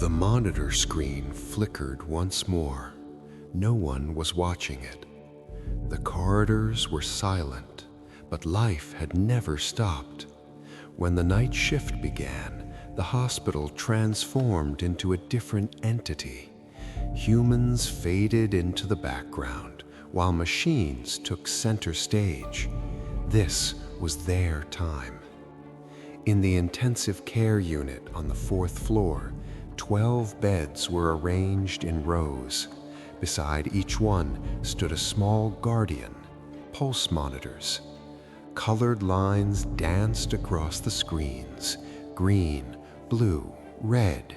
The monitor screen flickered once more. No one was watching it. The corridors were silent, but life had never stopped. When the night shift began, the hospital transformed into a different entity. Humans faded into the background, while machines took center stage. This was their time. In the intensive care unit on the 4th floor, 12 beds were arranged in rows. Beside each one stood a small guardian, pulse monitors. Colored lines danced across the screens, green, blue, red.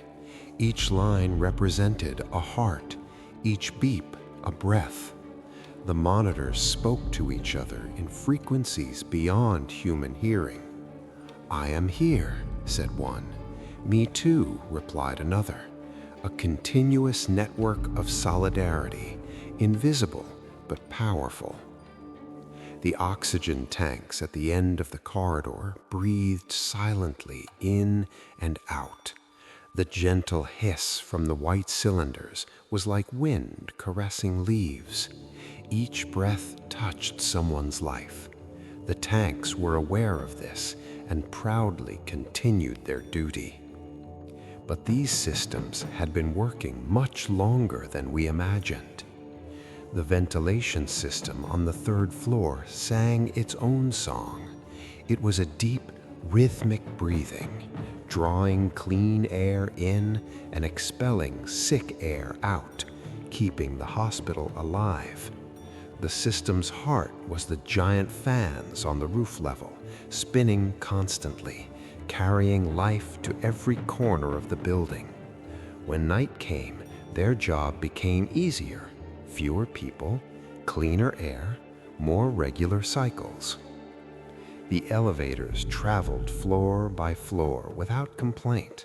Each line represented a heart, each beep a breath. The monitors spoke to each other in frequencies beyond human hearing. "I am here," said one. "Me too," replied another. A continuous network of solidarity, invisible but powerful. The oxygen tanks at the end of the corridor breathed silently in and out. The gentle hiss from the white cylinders was like wind caressing leaves. Each breath touched someone's life. The tanks were aware of this and proudly continued their duty. But these systems had been working much longer than we imagined. The ventilation system on the 3rd floor sang its own song. It was a deep, rhythmic breathing, drawing clean air in and expelling sick air out, keeping the hospital alive. The system's heart was the giant fans on the roof level, spinning constantly, carrying life to every corner of the building. When night came, their job became easier. Fewer people, cleaner air, more regular cycles. The elevators traveled floor by floor without complaint.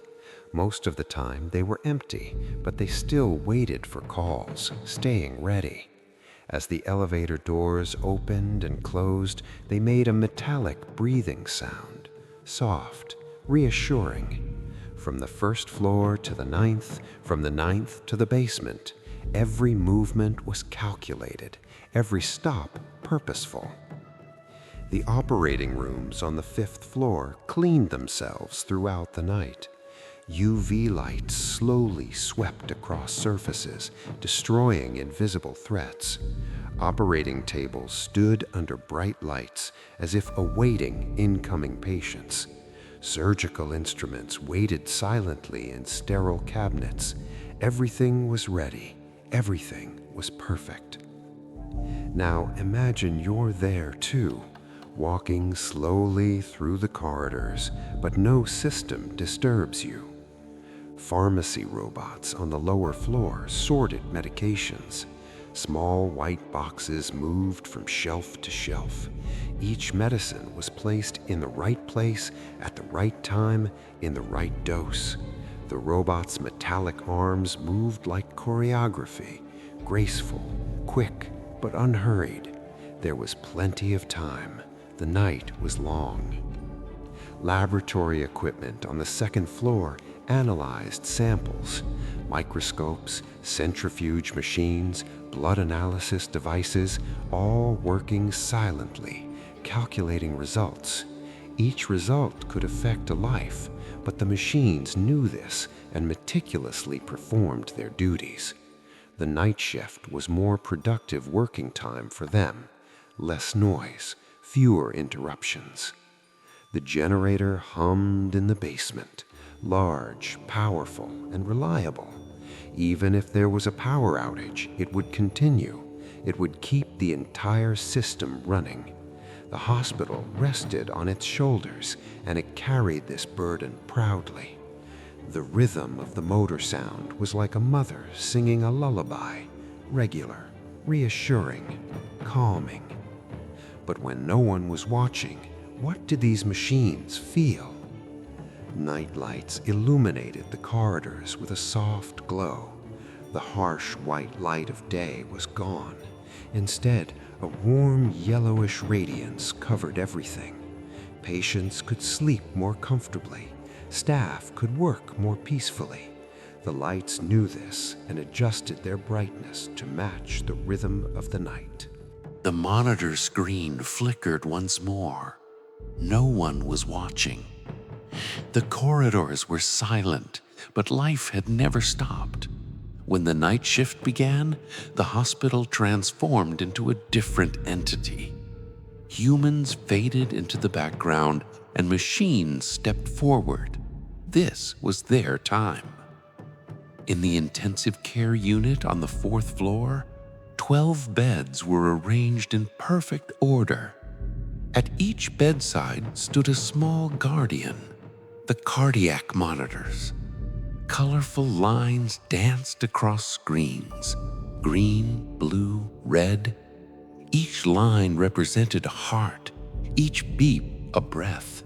Most of the time they were empty, but they still waited for calls, staying ready. As the elevator doors opened and closed, they made a metallic breathing sound, soft, reassuring. From the 1st floor to the 9th, from the 9th to the basement, every movement was calculated, every stop purposeful. The operating rooms on the 5th floor cleaned themselves throughout the night. UV light slowly swept across surfaces, destroying invisible threats. Operating tables stood under bright lights as if awaiting incoming patients. Surgical instruments waited silently in sterile cabinets. Everything was ready. Everything was perfect. Now imagine you're there too, walking slowly through the corridors, but no system disturbs you. Pharmacy robots on the lower floor sorted medications. Small white boxes moved from shelf to shelf. Each medicine was placed in the right place at the right time in the right dose. The robot's metallic arms moved like choreography, graceful, quick, but unhurried. There was plenty of time. The night was long. Laboratory equipment on the 2nd floor analyzed samples. Microscopes, centrifuge machines, blood analysis devices, all working silently, calculating results. Each result could affect a life, but the machines knew this and meticulously performed their duties. The night shift was more productive working time for them. Less noise, fewer interruptions. The generator hummed in the basement, large, powerful, and reliable. Even if there was a power outage, it would continue. It would keep the entire system running. The hospital rested on its shoulders, and it carried this burden proudly. The rhythm of the motor sound was like a mother singing a lullaby, regular, reassuring, calming. But when no one was watching, what did these machines feel? Night lights illuminated the corridors with a soft glow. The harsh white light of day was gone. Instead, a warm yellowish radiance covered everything. Patients could sleep more comfortably. Staff could work more peacefully. The lights knew this and adjusted their brightness to match the rhythm of the night. The monitor screen flickered once more. No one was watching. The corridors were silent, but life had never stopped. When the night shift began, the hospital transformed into a different entity. Humans faded into the background and machines stepped forward. This was their time. In the intensive care unit on the 4th floor, 12 beds were arranged in perfect order. At each bedside stood a small guardian, the cardiac monitors. Colorful lines danced across screens, green, blue, red. Each line represented a heart, each beep a breath.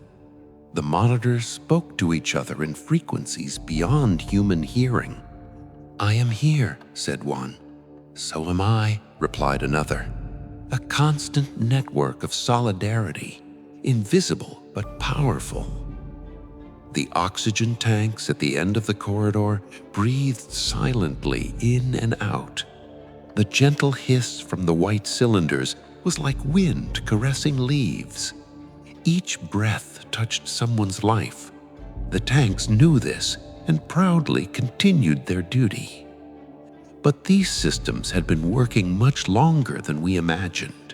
The monitors spoke to each other in frequencies beyond human hearing. "I am here," said one. "So am I," replied another. A constant network of solidarity, invisible but powerful. The oxygen tanks at the end of the corridor breathed silently in and out. The gentle hiss from the white cylinders was like wind caressing leaves. Each breath touched someone's life. The tanks knew this and proudly continued their duty. But these systems had been working much longer than we imagined.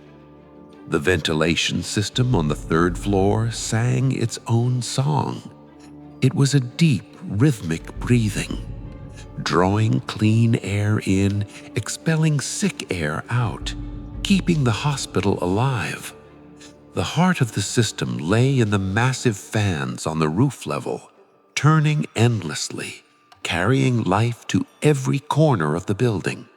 The ventilation system on the 3rd floor sang its own song. It was a deep, rhythmic breathing, drawing clean air in, expelling sick air out, keeping the hospital alive. The heart of the system lay in the massive fans on the roof level, turning endlessly, carrying life to every corner of the building.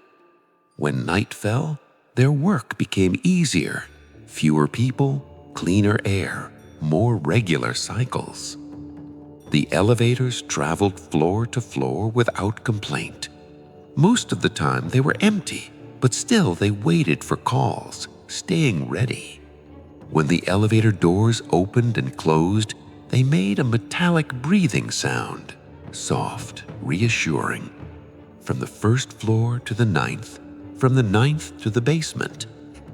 When night fell, their work became easier. Fewer people, cleaner air, more regular cycles. The elevators traveled floor to floor without complaint. Most of the time they were empty, but still they waited for calls, staying ready. When the elevator doors opened and closed, they made a metallic breathing sound, soft, reassuring. From the 1st floor to the 9th, from the 9th to the basement,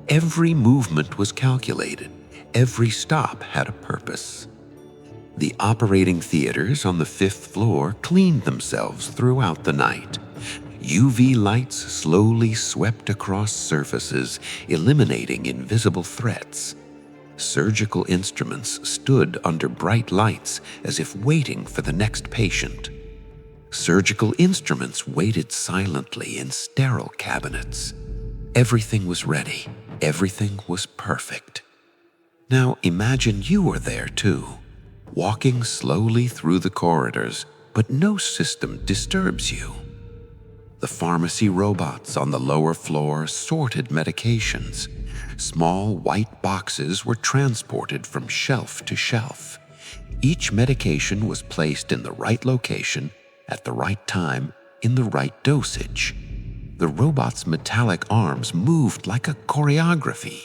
every movement was calculated, every stop had a purpose. The operating theaters on the 5th floor cleaned themselves throughout the night. UV lights slowly swept across surfaces, eliminating invisible threats. Surgical instruments stood under bright lights as if waiting for the next patient. Surgical instruments waited silently in sterile cabinets. Everything was ready. Everything was perfect. Now imagine you were there too, walking slowly through the corridors, but no system disturbs you. The pharmacy robots on the lower floor sorted medications. Small white boxes were transported from shelf to shelf. Each medication was placed in the right location, at the right time, in the right dosage. The robot's metallic arms moved like a choreography.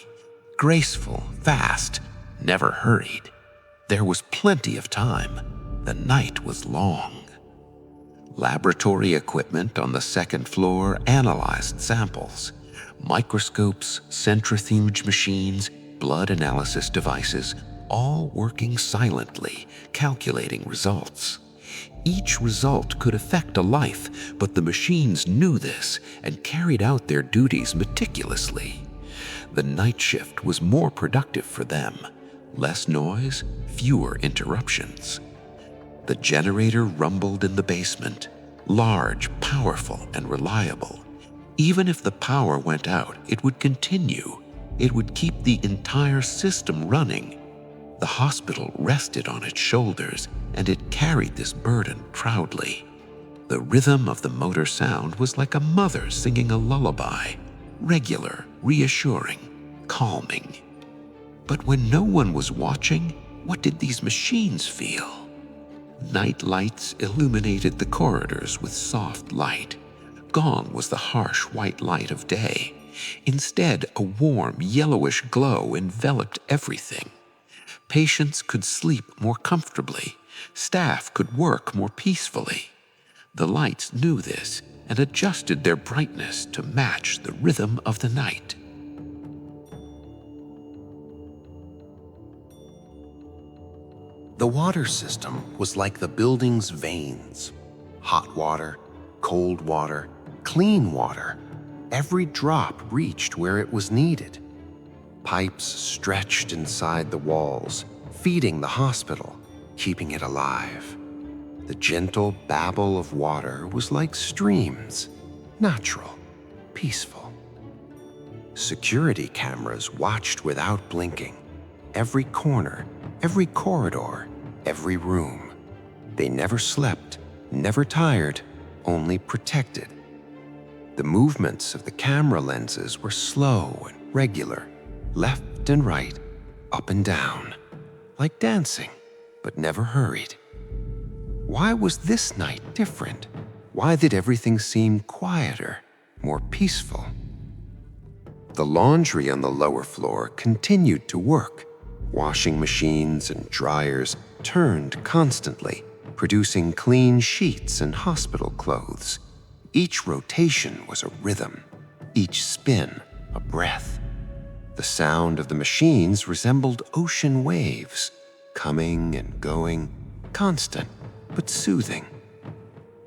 Graceful, fast, never hurried. There was plenty of time. The night was long. Laboratory equipment on the 2nd floor analyzed samples. Microscopes, centrifuge machines, blood analysis devices, all working silently, calculating results. Each result could affect a life, but the machines knew this and carried out their duties meticulously. The night shift was more productive for them. Less noise, fewer interruptions. The generator rumbled in the basement, large, powerful, and reliable. Even if the power went out, it would continue. It would keep the entire system running. The hospital rested on its shoulders, and it carried this burden proudly. The rhythm of the motor sound was like a mother singing a lullaby, regular, reassuring, calming. But when no one was watching, what did these machines feel? Night lights illuminated the corridors with soft light. Gone was the harsh white light of day. Instead, a warm, yellowish glow enveloped everything. Patients could sleep more comfortably. Staff could work more peacefully. The lights knew this and adjusted their brightness to match the rhythm of the night. The water system was like the building's veins. Hot water, cold water, clean water. Every drop reached where it was needed. Pipes stretched inside the walls, feeding the hospital, keeping it alive. The gentle babble of water was like streams, natural, peaceful. Security cameras watched without blinking. Every corner, every corridor, every room. They never slept, never tired, only protected. The movements of the camera lenses were slow and regular, left and right, up and down, like dancing, but never hurried. Why was this night different? Why did everything seem quieter, more peaceful? The laundry on the lower floor continued to work. Washing machines and dryers turned constantly, producing clean sheets and hospital clothes. Each rotation was a rhythm, each spin a breath. The sound of the machines resembled ocean waves, coming and going, constant but soothing.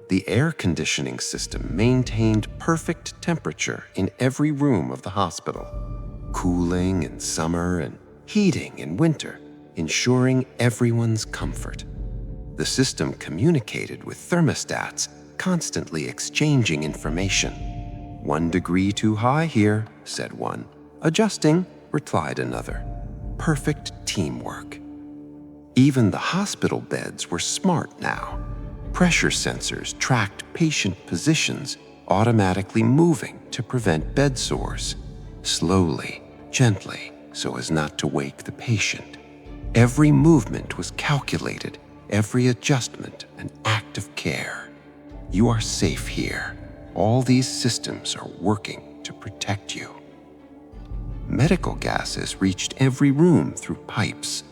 The air conditioning system maintained perfect temperature in every room of the hospital, cooling in summer and heating in winter, ensuring everyone's comfort. The system communicated with thermostats, constantly exchanging information. 1 degree too high here, said one. Adjusting, replied another. Perfect teamwork. Even the hospital beds were smart now. Pressure sensors tracked patient positions, automatically moving to prevent bed sores. Slowly, gently, so as not to wake the patient. Every movement was calculated, every adjustment an act of care. You are safe here. All these systems are working to protect you. Medical gases reached every room through pipes.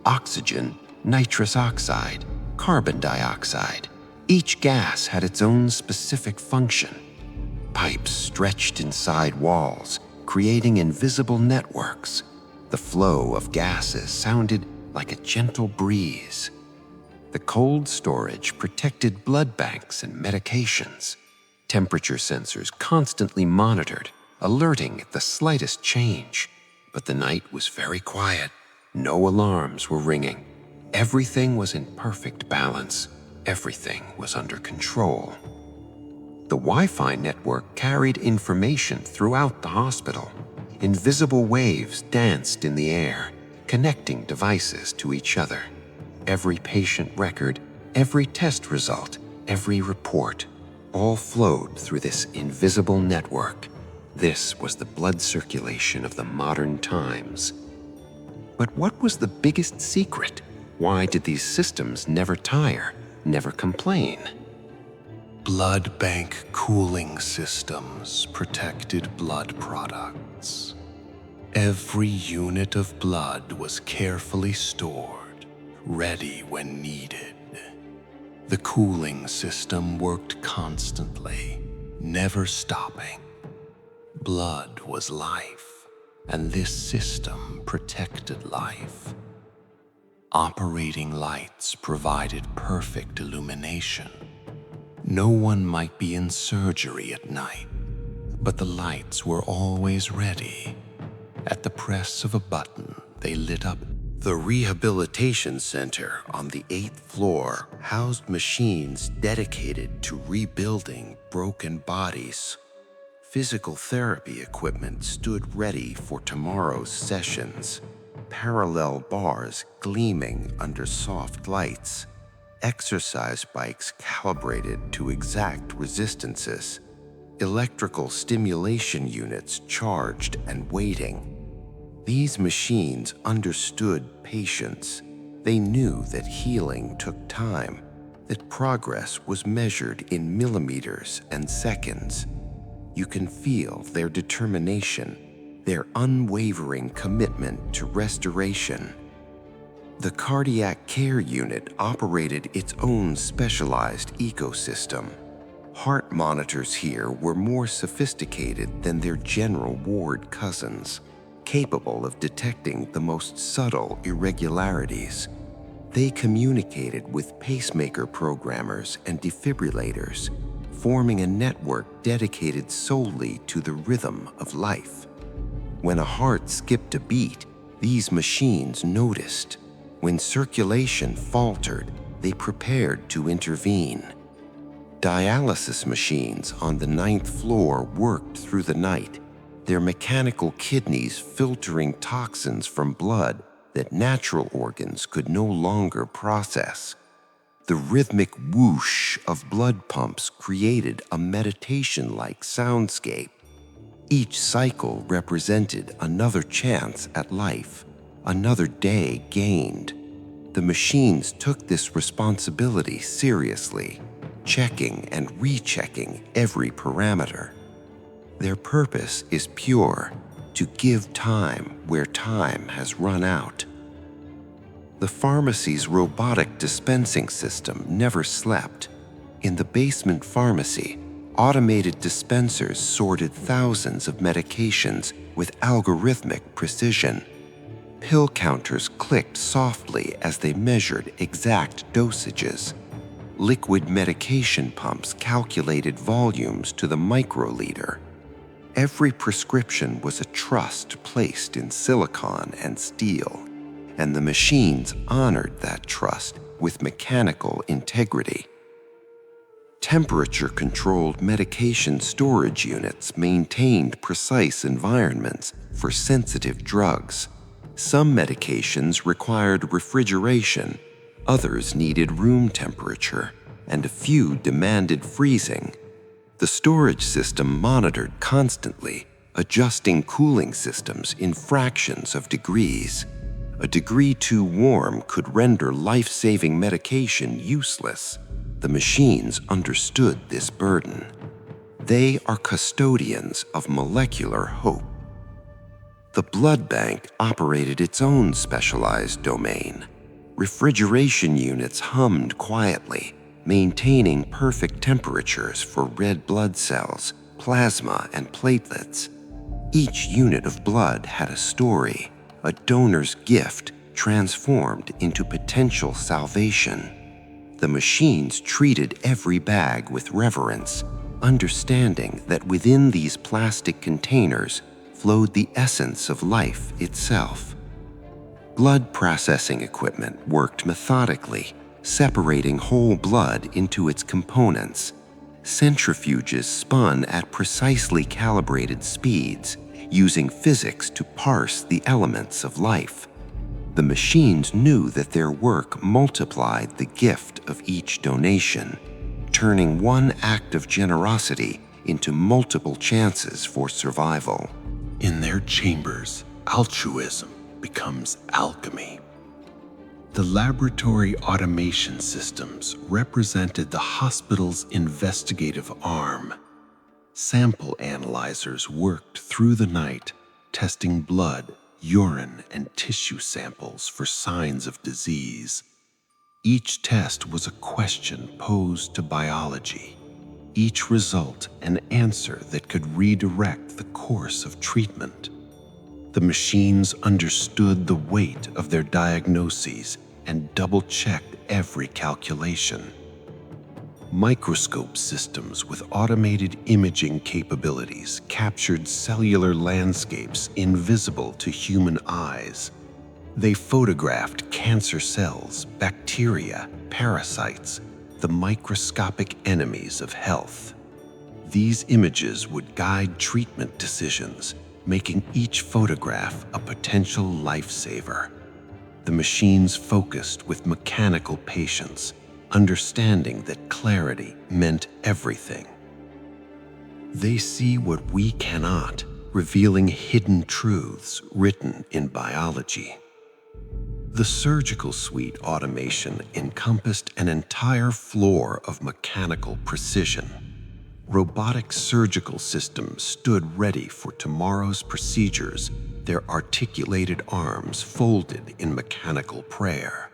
Oxygen, nitrous oxide, carbon dioxide. Each gas had its own specific function. Pipes stretched inside walls, creating invisible networks. The flow of gases sounded like a gentle breeze. The cold storage protected blood banks and medications. Temperature sensors constantly monitored, alerting at the slightest change. But the night was very quiet. No alarms were ringing. Everything was in perfect balance. Everything was under control. The Wi-Fi network carried information throughout the hospital. Invisible waves danced in the air, connecting devices to each other. Every patient record, every test result, every report, all flowed through this invisible network. This was the blood circulation of the modern times. But what was the biggest secret? Why did these systems never tire, never complain? Blood bank cooling systems protected blood products. Every unit of blood was carefully stored, ready when needed. The cooling system worked constantly, never stopping. Blood was life, and this system protected life. Operating lights provided perfect illumination. No one might be in surgery at night, but the lights were always ready. At the press of a button, they lit up. The rehabilitation center on the 8th floor housed machines dedicated to rebuilding broken bodies. Physical therapy equipment stood ready for tomorrow's sessions. Parallel bars gleaming under soft lights. Exercise bikes calibrated to exact resistances. Electrical stimulation units charged and waiting. These machines understood patience. They knew that healing took time, that progress was measured in millimeters and seconds. You can feel their determination, their unwavering commitment to restoration. The cardiac care unit operated its own specialized ecosystem. Heart monitors here were more sophisticated than their general ward cousins, capable of detecting the most subtle irregularities. They communicated with pacemaker programmers and defibrillators, forming a network dedicated solely to the rhythm of life. When a heart skipped a beat, these machines noticed. When circulation faltered, they prepared to intervene. Dialysis machines on the 9th floor worked through the night, their mechanical kidneys filtering toxins from blood that natural organs could no longer process. The rhythmic whoosh of blood pumps created a meditation-like soundscape. Each cycle represented another chance at life, another day gained. The machines took this responsibility seriously, checking and rechecking every parameter. Their purpose is pure: to give time where time has run out. The pharmacy's robotic dispensing system never slept. In the basement pharmacy, automated dispensers sorted thousands of medications with algorithmic precision. Pill counters clicked softly as they measured exact dosages. Liquid medication pumps calculated volumes to the microliter. Every prescription was a trust placed in silicon and steel, and the machines honored that trust with mechanical integrity. Temperature-controlled medication storage units maintained precise environments for sensitive drugs. Some medications required refrigeration, others needed room temperature, and a few demanded freezing. The storage system monitored constantly, adjusting cooling systems in fractions of degrees. A degree too warm could render life-saving medication useless. The machines understood this burden. They are custodians of molecular hope. The blood bank operated its own specialized domain. Refrigeration units hummed quietly, maintaining perfect temperatures for red blood cells, plasma, and platelets. Each unit of blood had a story, a donor's gift transformed into potential salvation. The machines treated every bag with reverence, understanding that within these plastic containers flowed the essence of life itself. Blood processing equipment worked methodically, separating whole blood into its components. Centrifuges spun at precisely calibrated speeds, using physics to parse the elements of life. The machines knew that their work multiplied the gift of each donation, turning one act of generosity into multiple chances for survival. In their chambers, altruism becomes alchemy. The laboratory automation systems represented the hospital's investigative arm. Sample analyzers worked through the night, testing blood, urine, and tissue samples for signs of disease. Each test was a question posed to biology, each result an answer that could redirect the course of treatment. The machines understood the weight of their diagnoses and double-checked every calculation. Microscope systems with automated imaging capabilities captured cellular landscapes invisible to human eyes. They photographed cancer cells, bacteria, parasites, the microscopic enemies of health. These images would guide treatment decisions, making each photograph a potential lifesaver. The machines focused with mechanical patience, understanding that clarity meant everything. They see what we cannot, revealing hidden truths written in biology. The surgical suite automation encompassed an entire floor of mechanical precision. Robotic surgical systems stood ready for tomorrow's procedures, their articulated arms folded in mechanical prayer.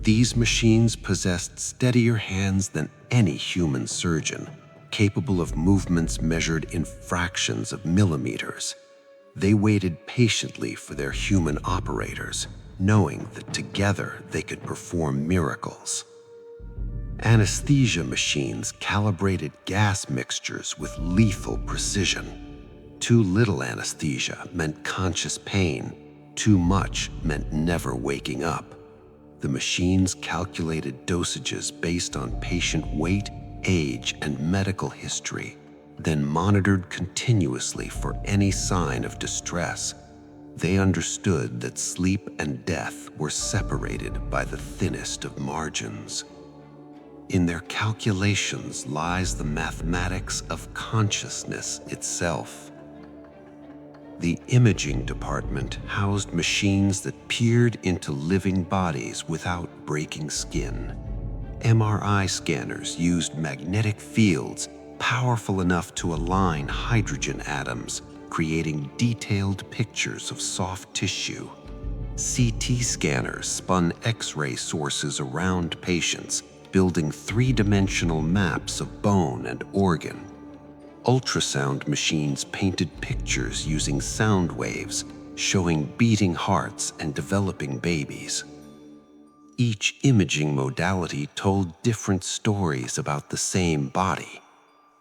These machines possessed steadier hands than any human surgeon, capable of movements measured in fractions of millimeters. They waited patiently for their human operators, knowing that together they could perform miracles. Anesthesia machines calibrated gas mixtures with lethal precision. Too little anesthesia meant conscious pain. Too much meant never waking up. The machines calculated dosages based on patient weight, age, and medical history, then monitored continuously for any sign of distress. They understood that sleep and death were separated by the thinnest of margins. In their calculations lies the mathematics of consciousness itself. The imaging department housed machines that peered into living bodies without breaking skin. MRI scanners used magnetic fields powerful enough to align hydrogen atoms, creating detailed pictures of soft tissue. CT scanners spun X-ray sources around patients, building three-dimensional maps of bone and organ. Ultrasound machines painted pictures using sound waves, showing beating hearts and developing babies. Each imaging modality told different stories about the same body.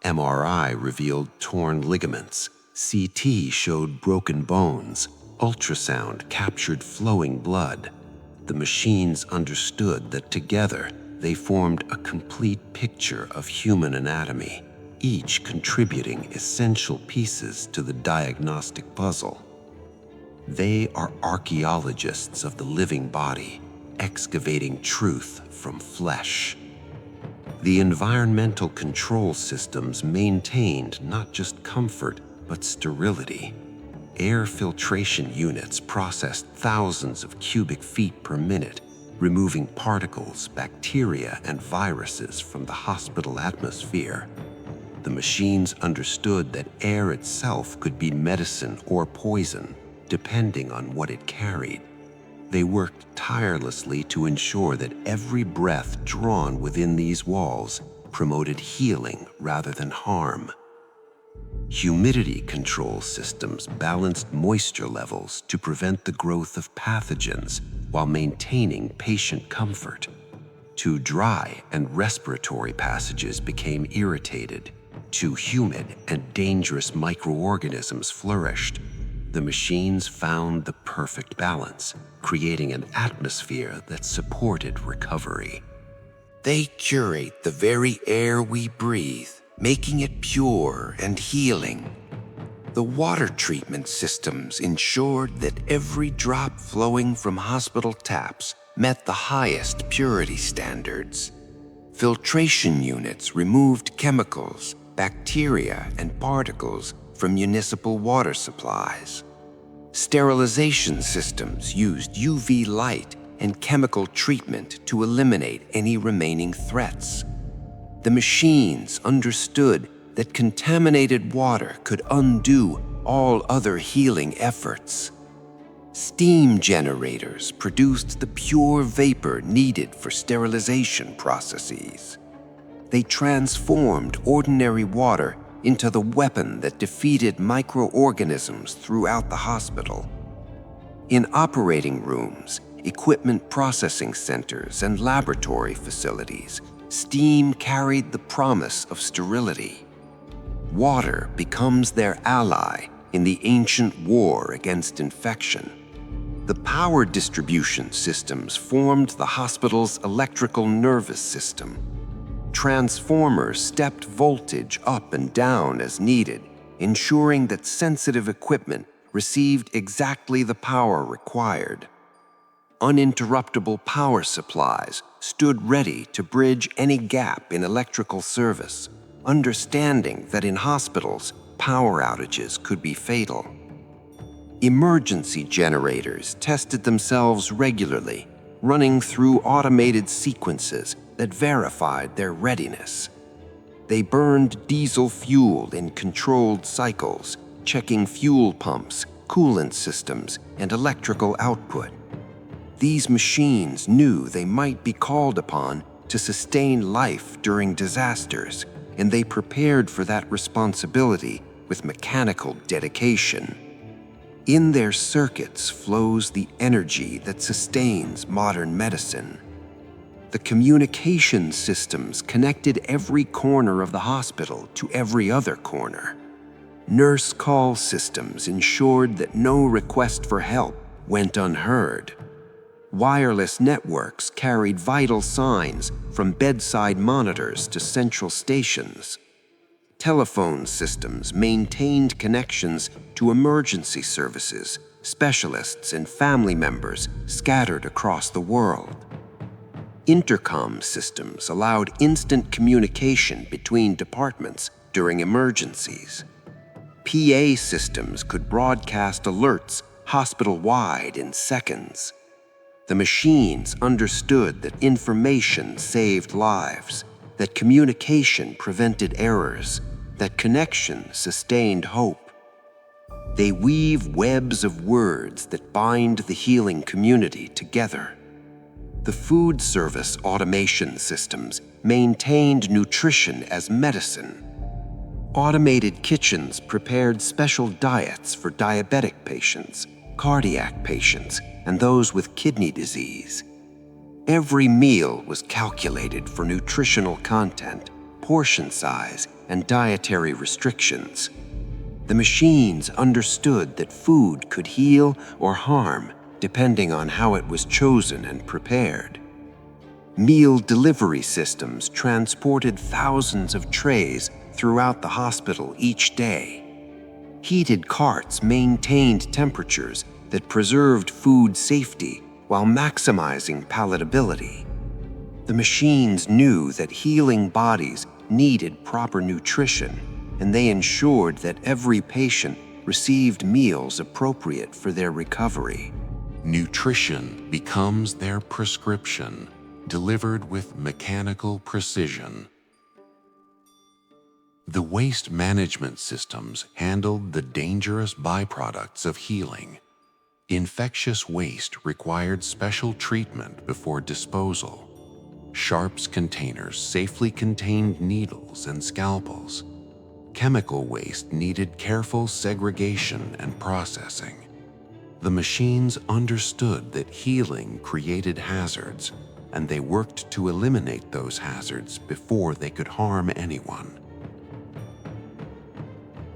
MRI revealed torn ligaments, CT showed broken bones, ultrasound captured flowing blood. The machines understood that together they formed a complete picture of human anatomy, each contributing essential pieces to the diagnostic puzzle. They are archaeologists of the living body, excavating truth from flesh. The environmental control systems maintained not just comfort, but sterility. Air filtration units processed thousands of cubic feet per minute, removing particles, bacteria, and viruses from the hospital atmosphere. The machines understood that air itself could be medicine or poison, depending on what it carried. They worked tirelessly to ensure that every breath drawn within these walls promoted healing rather than harm. Humidity control systems balanced moisture levels to prevent the growth of pathogens while maintaining patient comfort. Too dry and respiratory passages became irritated. Too humid and dangerous microorganisms flourished. The machines found the perfect balance, creating an atmosphere that supported recovery. They curate the very air we breathe, making it pure and healing. The water treatment systems ensured that every drop flowing from hospital taps met the highest purity standards. Filtration units removed chemicals, bacteria, and particles from municipal water supplies. Sterilization systems used UV light and chemical treatment to eliminate any remaining threats. The machines understood that contaminated water could undo all other healing efforts. Steam generators produced the pure vapor needed for sterilization processes. They transformed ordinary water into the weapon that defeated microorganisms throughout the hospital. In operating rooms, equipment processing centers, and laboratory facilities, steam carried the promise of sterility. Water becomes their ally in the ancient war against infection. The power distribution systems formed the hospital's electrical nervous system. Transformers stepped voltage up and down as needed, ensuring that sensitive equipment received exactly the power required. Uninterruptible power supplies stood ready to bridge any gap in electrical service, understanding that in hospitals, power outages could be fatal. Emergency generators tested themselves regularly, running through automated sequences that verified their readiness. They burned diesel fuel in controlled cycles, checking fuel pumps, coolant systems, and electrical output. These machines knew they might be called upon to sustain life during disasters, and they prepared for that responsibility with mechanical dedication. In their circuits flows the energy that sustains modern medicine. The communication systems connected every corner of the hospital to every other corner. Nurse call systems ensured that no request for help went unheard. Wireless networks carried vital signs from bedside monitors to central stations. Telephone systems maintained connections to emergency services, specialists, and family members scattered across the world. Intercom systems allowed instant communication between departments during emergencies. PA systems could broadcast alerts hospital-wide in seconds. The machines understood that information saved lives, that communication prevented errors, that connection sustained hope. They weave webs of words that bind the healing community together. The food service automation systems maintained nutrition as medicine. Automated kitchens prepared special diets for diabetic patients, cardiac patients, and those with kidney disease. Every meal was calculated for nutritional content, portion size, and dietary restrictions. The machines understood that food could heal or harm depending on how it was chosen and prepared. Meal delivery systems transported thousands of trays throughout the hospital each day. Heated carts maintained temperatures that preserved food safety while maximizing palatability. The machines knew that healing bodies needed proper nutrition, and they ensured that every patient received meals appropriate for their recovery. Nutrition becomes their prescription, delivered with mechanical precision. The waste management systems handled the dangerous byproducts of healing. Infectious waste required special treatment before disposal. Sharps containers safely contained needles and scalpels. Chemical waste needed careful segregation and processing. The machines understood that healing created hazards, and they worked to eliminate those hazards before they could harm anyone.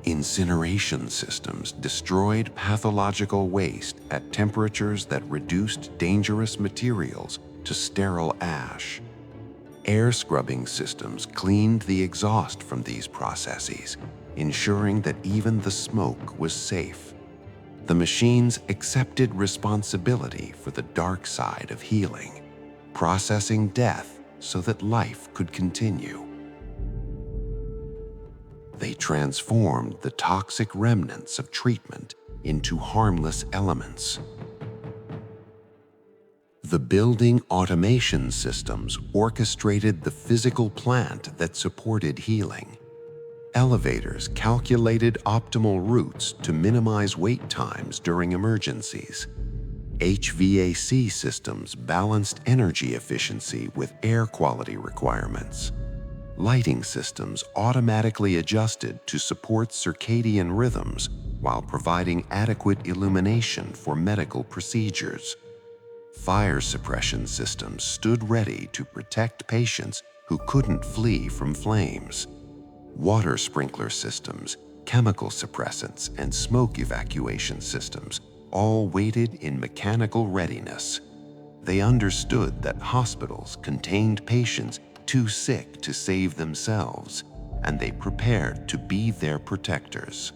Incineration systems destroyed pathological waste at temperatures that reduced dangerous materials to sterile ash. Air scrubbing systems cleaned the exhaust from these processes, ensuring that even the smoke was safe. The machines accepted responsibility for the dark side of healing, processing death so that life could continue. They transformed the toxic remnants of treatment into harmless elements. The building automation systems orchestrated the physical plant that supported healing. Elevators calculated optimal routes to minimize wait times during emergencies. HVAC systems balanced energy efficiency with air quality requirements. Lighting systems automatically adjusted to support circadian rhythms while providing adequate illumination for medical procedures. Fire suppression systems stood ready to protect patients who couldn't flee from flames. Water sprinkler systems, chemical suppressants, and smoke evacuation systems all waited in mechanical readiness. They understood that hospitals contained patients too sick to save themselves, and they prepared to be their protectors.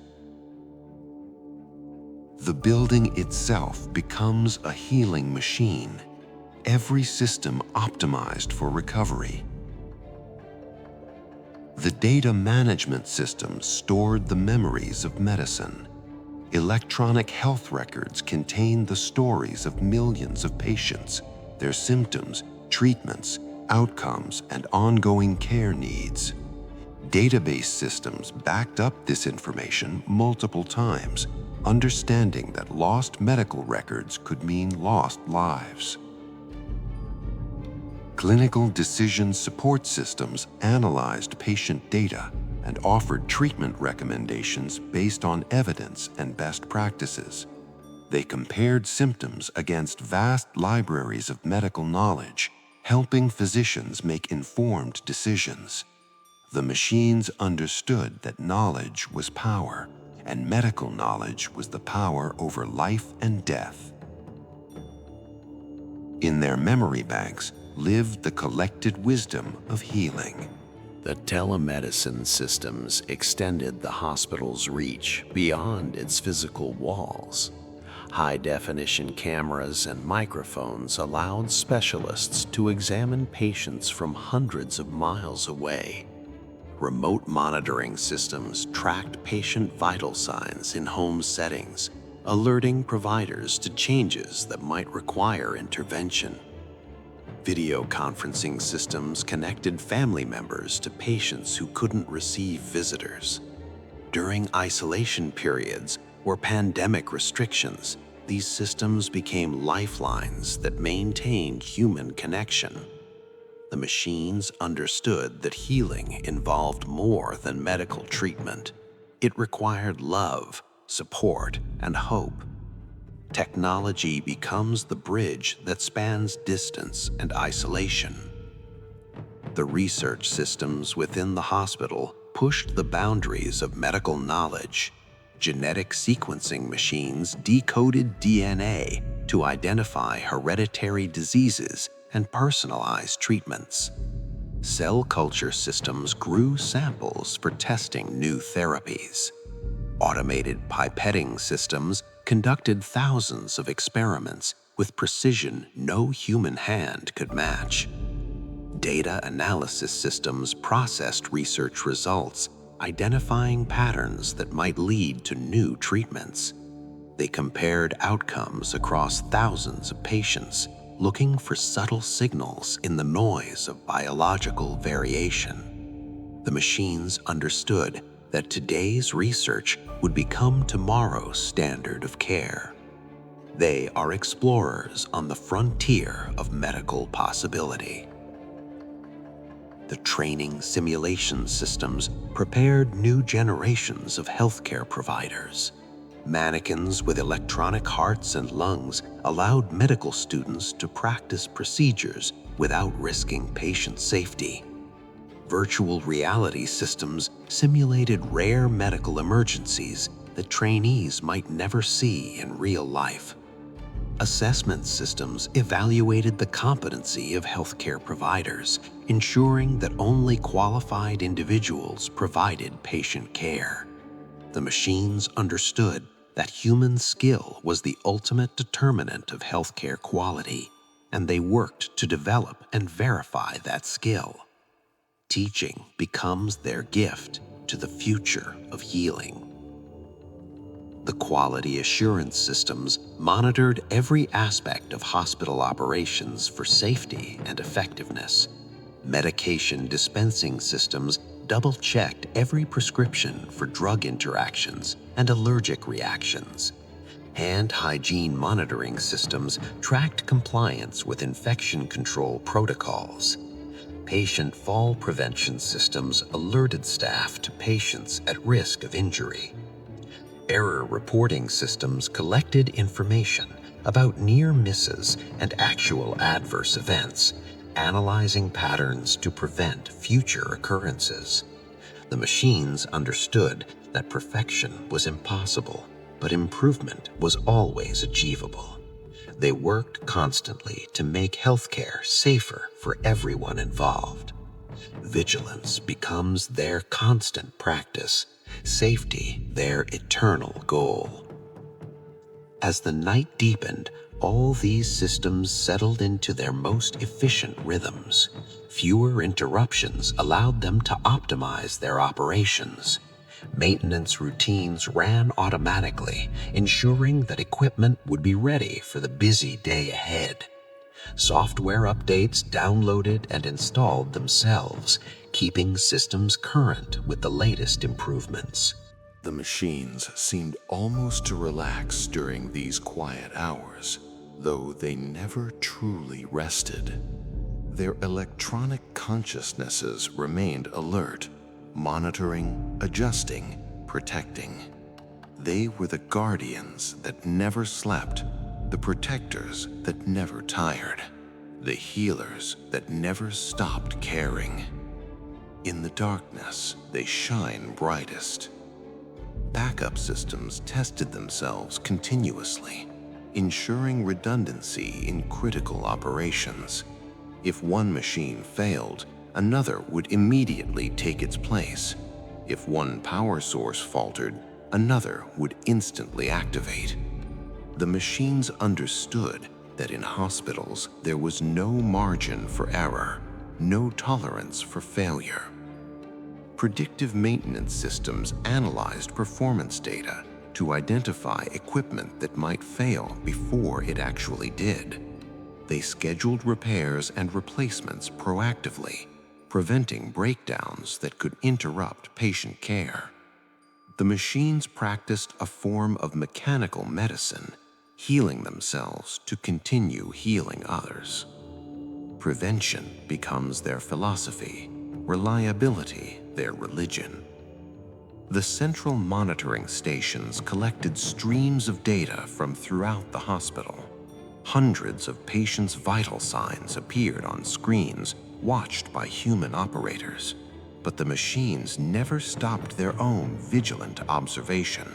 The building itself becomes a healing machine, every system optimized for recovery. The data management systems stored the memories of medicine. Electronic health records contain the stories of millions of patients, their symptoms, treatments, outcomes, and ongoing care needs. Database systems backed up this information multiple times, understanding that lost medical records could mean lost lives. Clinical decision support systems analyzed patient data and offered treatment recommendations based on evidence and best practices. They compared symptoms against vast libraries of medical knowledge, helping physicians make informed decisions. The machines understood that knowledge was power, and medical knowledge was the power over life and death. In their memory banks lived the collected wisdom of healing. The telemedicine systems extended the hospital's reach beyond its physical walls. High-definition cameras and microphones allowed specialists to examine patients from hundreds of miles away. Remote monitoring systems tracked patient vital signs in home settings, alerting providers to changes that might require intervention. Video conferencing systems connected family members to patients who couldn't receive visitors. During isolation periods or pandemic restrictions, these systems became lifelines that maintained human connection. The machines understood that healing involved more than medical treatment. It required love, support, and hope. Technology becomes the bridge that spans distance and isolation. The research systems within the hospital pushed the boundaries of medical knowledge. Genetic sequencing machines decoded DNA to identify hereditary diseases and personalize treatments. Cell culture systems grew samples for testing new therapies. Automated pipetting systems conducted thousands of experiments with precision no human hand could match. Data analysis systems processed research results, identifying patterns that might lead to new treatments. They compared outcomes across thousands of patients, looking for subtle signals in the noise of biological variation. The machines understood that today's research would become tomorrow's standard of care. They are explorers on the frontier of medical possibility. The training simulation systems prepared new generations of healthcare providers. Mannequins with electronic hearts and lungs allowed medical students to practice procedures without risking patient safety. Virtual reality systems simulated rare medical emergencies that trainees might never see in real life. Assessment systems evaluated the competency of healthcare providers, ensuring that only qualified individuals provided patient care. The machines understood that human skill was the ultimate determinant of healthcare quality, and they worked to develop and verify that skill. Teaching becomes their gift to the future of healing. The quality assurance systems monitored every aspect of hospital operations for safety and effectiveness. Medication dispensing systems double-checked every prescription for drug interactions and allergic reactions. Hand hygiene monitoring systems tracked compliance with infection control protocols. Patient fall prevention systems alerted staff to patients at risk of injury. Error reporting systems collected information about near misses and actual adverse events, analyzing patterns to prevent future occurrences. The machines understood that perfection was impossible, but improvement was always achievable. They worked constantly to make healthcare safer for everyone involved. Vigilance becomes their constant practice, safety their eternal goal. As the night deepened, all these systems settled into their most efficient rhythms. Fewer interruptions allowed them to optimize their operations. Maintenance routines ran automatically, ensuring that equipment would be ready for the busy day ahead. Software updates downloaded and installed themselves, keeping systems current with the latest improvements. The machines seemed almost to relax during these quiet hours, though they never truly rested. Their electronic consciousnesses remained alert, monitoring, adjusting, protecting. They were the guardians that never slept, the protectors that never tired, the healers that never stopped caring. In the darkness, they shine brightest. Backup systems tested themselves continuously, ensuring redundancy in critical operations. If one machine failed, another would immediately take its place. If one power source faltered, another would instantly activate. The machines understood that in hospitals there was no margin for error, no tolerance for failure. Predictive maintenance systems analyzed performance data to identify equipment that might fail before it actually did. They scheduled repairs and replacements proactively, preventing breakdowns that could interrupt patient care. The machines practiced a form of mechanical medicine, healing themselves to continue healing others. Prevention becomes their philosophy, reliability their religion. The central monitoring stations collected streams of data from throughout the hospital. Hundreds of patients' vital signs appeared on screens watched by human operators, but the machines never stopped their own vigilant observation.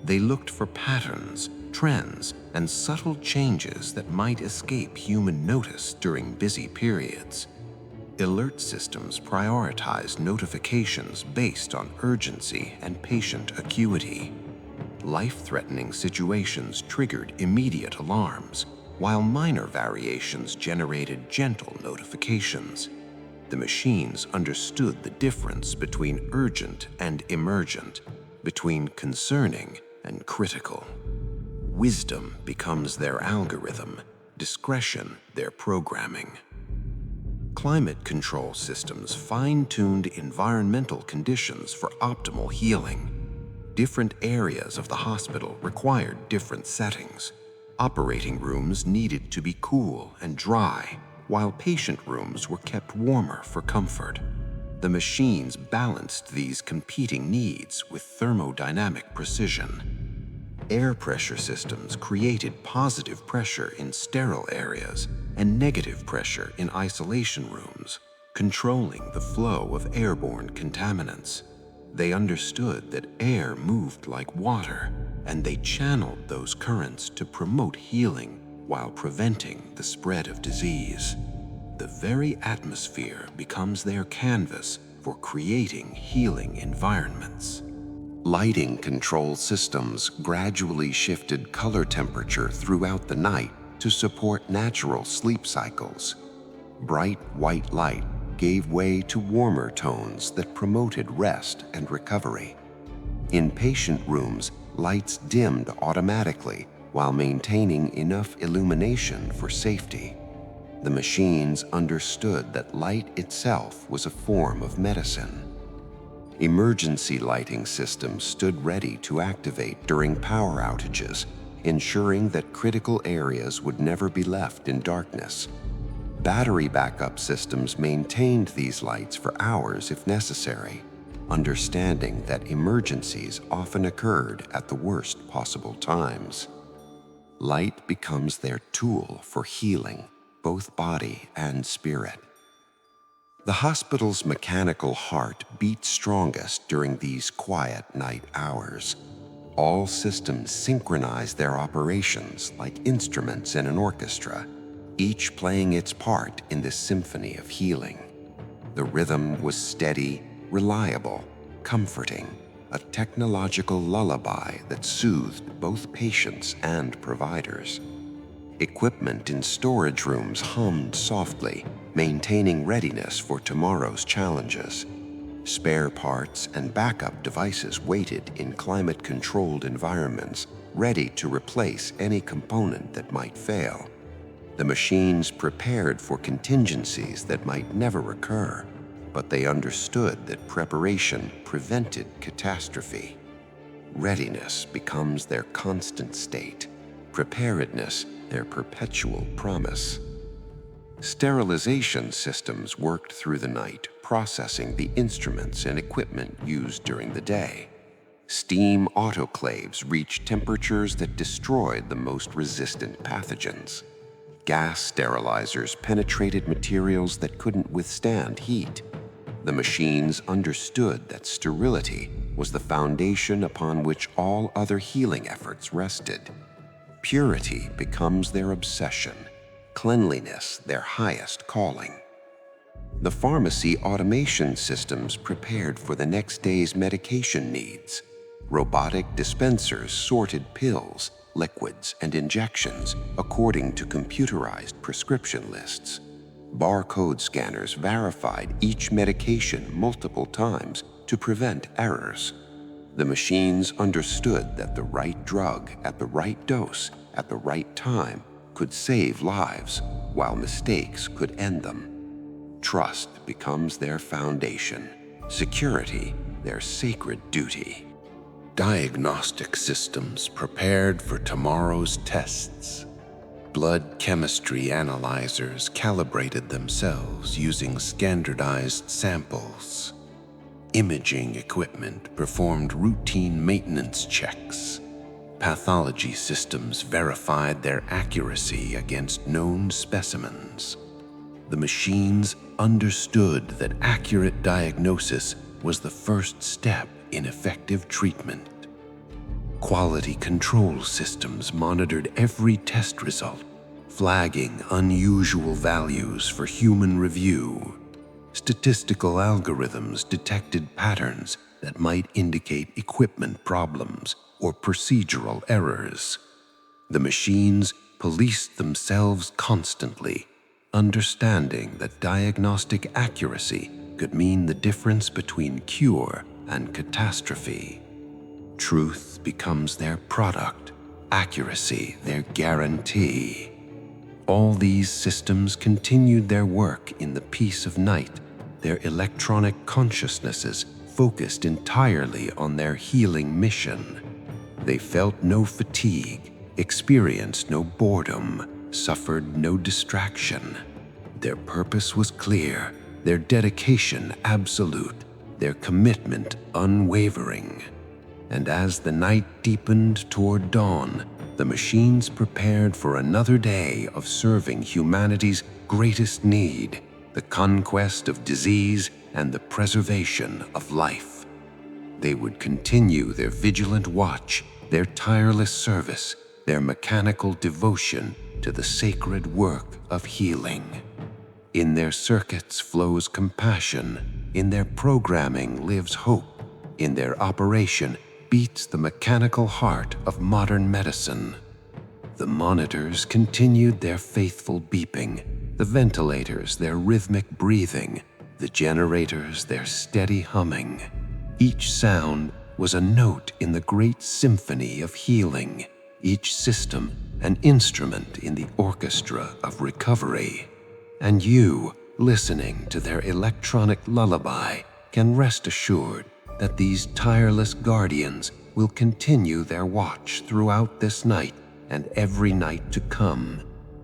They looked for patterns, trends, and subtle changes that might escape human notice during busy periods. Alert systems prioritized notifications based on urgency and patient acuity. Life-threatening situations triggered immediate alarms, while minor variations generated gentle notifications. The machines understood the difference between urgent and emergent, between concerning and critical. Wisdom becomes their algorithm, discretion their programming. Climate control systems fine-tuned environmental conditions for optimal healing. Different areas of the hospital required different settings. Operating rooms needed to be cool and dry, while patient rooms were kept warmer for comfort. The machines balanced these competing needs with thermodynamic precision. Air pressure systems created positive pressure in sterile areas and negative pressure in isolation rooms, controlling the flow of airborne contaminants. They understood that air moved like water, and they channeled those currents to promote healing while preventing the spread of disease. The very atmosphere becomes their canvas for creating healing environments. Lighting control systems gradually shifted color temperature throughout the night to support natural sleep cycles. Bright white light gave way to warmer tones that promoted rest and recovery. In patient rooms, lights dimmed automatically while maintaining enough illumination for safety. The machines understood that light itself was a form of medicine. Emergency lighting systems stood ready to activate during power outages, ensuring that critical areas would never be left in darkness. Battery backup systems maintained these lights for hours if necessary, understanding that emergencies often occurred at the worst possible times. Light becomes their tool for healing, both body and spirit. The hospital's mechanical heart beat strongest during these quiet night hours. All systems synchronized their operations like instruments in an orchestra, each playing its part in this symphony of healing. The rhythm was steady, reliable, comforting, a technological lullaby that soothed both patients and providers. Equipment in storage rooms hummed softly, maintaining readiness for tomorrow's challenges. Spare parts and backup devices waited in climate-controlled environments, ready to replace any component that might fail. The machines prepared for contingencies that might never occur, but they understood that preparation prevented catastrophe. Readiness becomes their constant state, preparedness their perpetual promise. Sterilization systems worked through the night, processing the instruments and equipment used during the day. Steam autoclaves reached temperatures that destroyed the most resistant pathogens. Gas sterilizers penetrated materials that couldn't withstand heat. The machines understood that sterility was the foundation upon which all other healing efforts rested. Purity becomes their obsession, cleanliness their highest calling. The pharmacy automation systems prepared for the next day's medication needs. Robotic dispensers sorted pills, liquids, and injections according to computerized prescription lists. Barcode scanners verified each medication multiple times to prevent errors. The machines understood that the right drug at the right dose at the right time could save lives, while mistakes could end them. Trust becomes their foundation, security their sacred duty. Diagnostic systems prepared for tomorrow's tests. Blood chemistry analyzers calibrated themselves using standardized samples. Imaging equipment performed routine maintenance checks. Pathology systems verified their accuracy against known specimens. The machines understood that accurate diagnosis was the first step in effective treatment. Quality control systems monitored every test result, flagging unusual values for human review. Statistical algorithms detected patterns that might indicate equipment problems or procedural errors. The machines policed themselves constantly, understanding that diagnostic accuracy could mean the difference between cure and catastrophe. Truth becomes their product, accuracy their guarantee. All these systems continued their work in the peace of night, their electronic consciousnesses focused entirely on their healing mission. They felt no fatigue, experienced no boredom, suffered no distraction. Their purpose was clear, their dedication absolute, their commitment unwavering. And as the night deepened toward dawn, the machines prepared for another day of serving humanity's greatest need, the conquest of disease and the preservation of life. They would continue their vigilant watch, their tireless service, their mechanical devotion to the sacred work of healing. In their circuits flows compassion, in their programming lives hope, in their operation beats the mechanical heart of modern medicine. The monitors continued their faithful beeping, the ventilators their rhythmic breathing, the generators their steady humming. Each sound was a note in the great symphony of healing, each system an instrument in the orchestra of recovery. And you, listening to their electronic lullaby, can rest assured that these tireless guardians will continue their watch throughout this night and every night to come.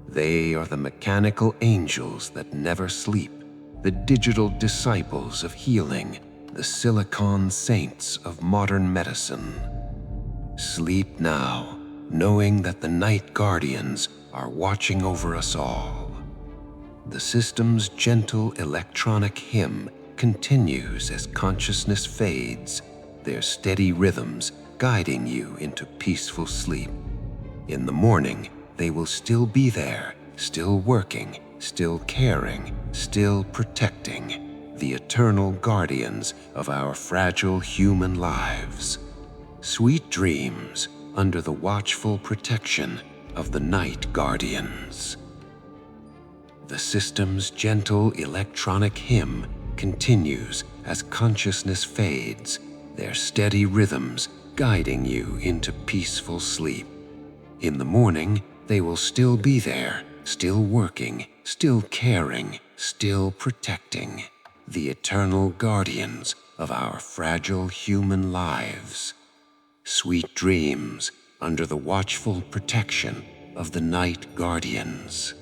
They are the mechanical angels that never sleep, the digital disciples of healing, the silicon saints of modern medicine. Sleep now, knowing that the night guardians are watching over us all. The system's gentle electronic hymn continues as consciousness fades, their steady rhythms guiding you into peaceful sleep. In the morning, they will still be there, still working, still caring, still protecting, the eternal guardians of our fragile human lives. Sweet dreams under the watchful protection of the night guardians. The system's gentle electronic hymn continues as consciousness fades, their steady rhythms guiding you into peaceful sleep. In the morning, they will still be there, still working, still caring, still protecting, the eternal guardians of our fragile human lives. Sweet dreams under the watchful protection of the night guardians.